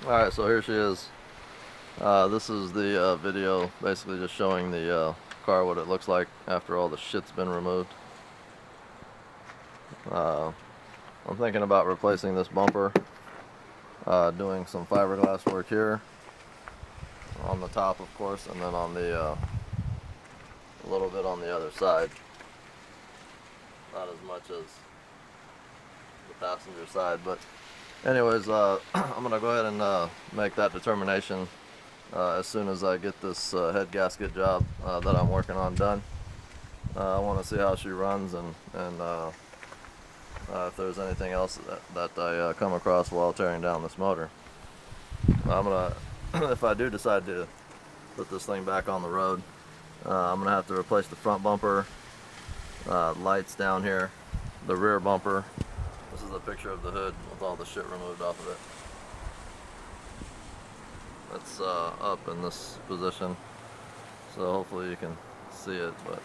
Alright, so here she is. This is the video basically just showing the car what it looks like after all the shit's been removed. I'm thinking about replacing this bumper, doing some fiberglass work here on the top, of course, and then on the a little bit on the other side. Not as much as the passenger side, but anyways, I'm gonna go ahead and make that determination as soon as I get this head gasket job that I'm working on done. I want to see how she runs and if there's anything else that I come across while tearing down this motor. I'm gonna, if I do decide to put this thing back on the road, I'm gonna have to replace the front bumper, lights down here, the rear bumper. This is a picture of the hood with all the shit removed off of it. It's up in this position, so hopefully you can see it, but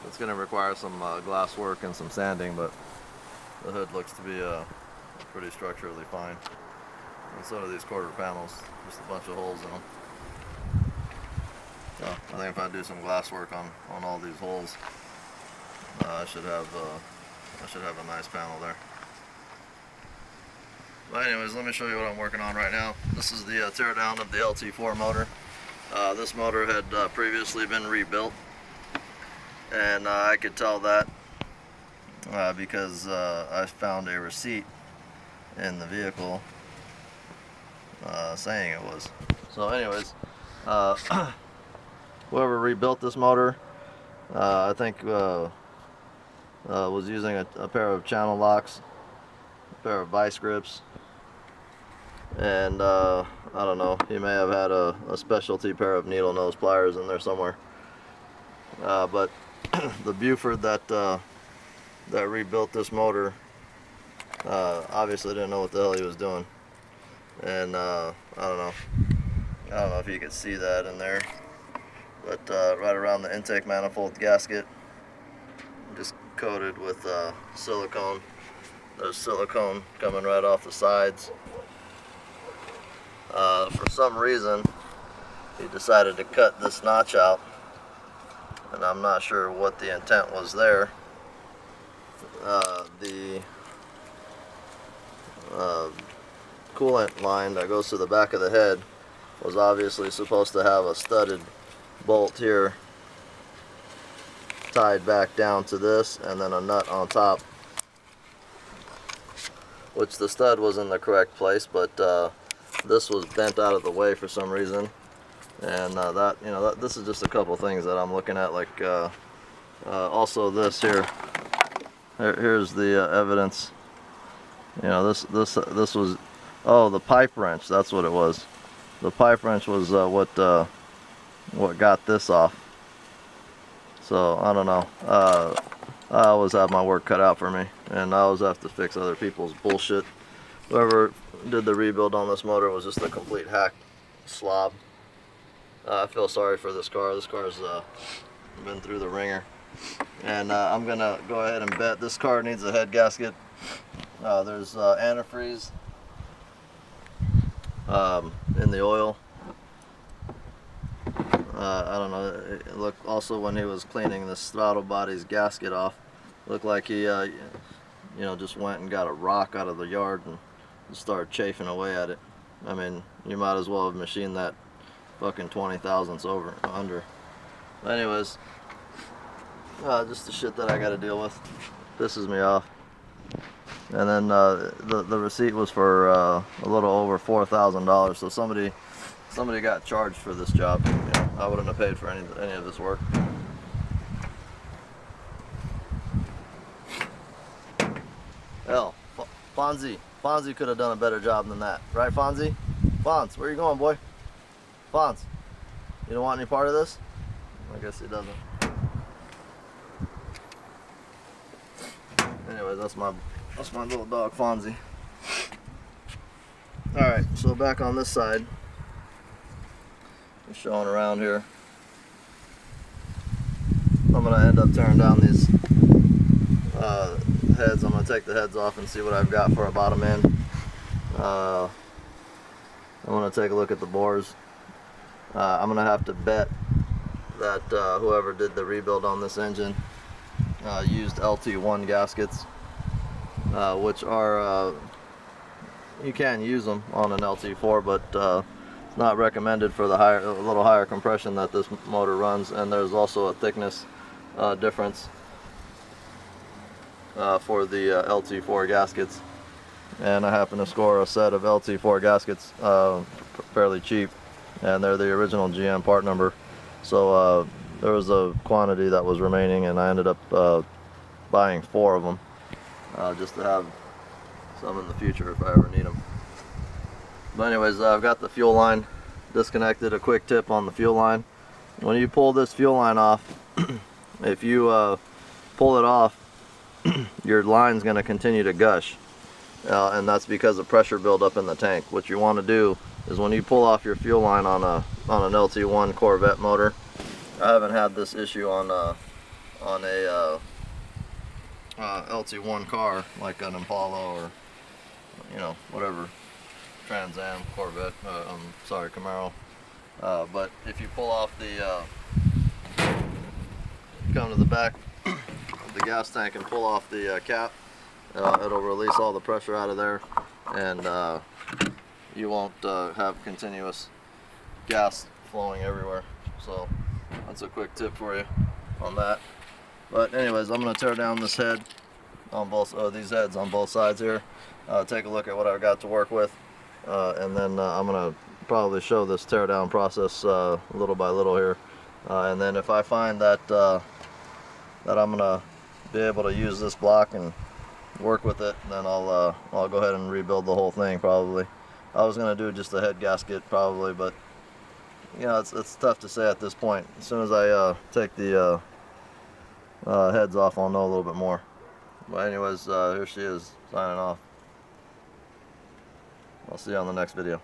it's going to require some glass work and some sanding, but the hood looks to be pretty structurally fine. And so do these quarter panels, just a bunch of holes in them. So I think if I do some glass work on all these holes, I should have a nice panel there. But anyways, let me show you what I'm working on right now. This is the teardown of the LT4 motor. This motor had previously been rebuilt, and I could tell that because I found a receipt in the vehicle saying it was. So anyways, whoever rebuilt this motor, I think was using a pair of channel locks, a pair of vice grips, and I don't know, he may have had a specialty pair of needle nose pliers in there somewhere. But the Buford that rebuilt this motor obviously didn't know what the hell he was doing, and I don't know if you could see that in there, but right around the intake manifold gasket, just coated with silicone. There's silicone coming right off the sides. For some reason, he decided to cut this notch out, and I'm not sure what the intent was there. The coolant line that goes to the back of the head was obviously supposed to have a studded bolt here tied back down to this, and then a nut on top, which the stud was in the correct place, but this was bent out of the way for some reason. And this is just a couple things that I'm looking at, like also this here's the evidence. This was, oh, the pipe wrench, that's what it was. The pipe wrench was what got this off. So I don't know. I always have my work cut out for me, and I always have to fix other people's bullshit. Whoever did the rebuild on this motor was just a complete hack slob. I feel sorry for this car. This car's been through the ringer, and I'm gonna go ahead and bet this car needs a head gasket. There's antifreeze in the oil. I don't know, it looked also when he was cleaning this throttle body's gasket off, looked like he just went and got a rock out of the yard and started chafing away at it. I mean, you might as well have machined that fucking 20 thousandths under. But anyways, just the shit that I gotta deal with. Pisses me off. And then the receipt was for a little over $4,000, so somebody got charged for this job. I wouldn't have paid for any of this work. Hell, Fonzie could have done a better job than that, right, Fonzie? Fonz, where you going, boy? Fonz, you don't want any part of this? I guess he doesn't. Anyways, that's my little dog, Fonzie. All right, so back on this side. Showing around here. I'm gonna end up tearing down these heads. I'm gonna take the heads off and see what I've got for a bottom end. I'm going to take a look at the bores. I'm going to have to bet that whoever did the rebuild on this engine used LT1 gaskets, which are, you can use them on an LT4, but it's not recommended for the a little higher compression that this motor runs, and there's also a thickness difference for the LT4 gaskets. And I happen to score a set of LT4 gaskets fairly cheap, and they're the original GM part number. So there was a quantity that was remaining, and I ended up buying 4 of them just to have some in the future if I ever need them. But anyways, I've got the fuel line disconnected. A quick tip on the fuel line: when you pull this fuel line off, if you pull it off, your line's going to continue to gush, and that's because of pressure buildup in the tank. What you want to do is when you pull off your fuel line on an LT1 Corvette motor, I haven't had this issue on a LT1 car like an Impala or, you know, whatever, Trans Am, Corvette, sorry, Camaro. But if you pull off the, come to the back of the gas tank and pull off the cap, it'll release all the pressure out of there, and you won't have continuous gas flowing everywhere. So that's a quick tip for you on that. But anyways, I'm going to tear down this head on both these heads on both sides here, take a look at what I've got to work with, and then I'm going to probably show this tear down process little by little here, and then if I find that that I'm going to be able to use this block and work with it, then I'll go ahead and rebuild the whole thing probably. I was going to do just a head gasket probably, but you know, it's tough to say at this point. As soon as I take the heads off, I'll know a little bit more. But anyways, here she is signing off. I'll see you on the next video.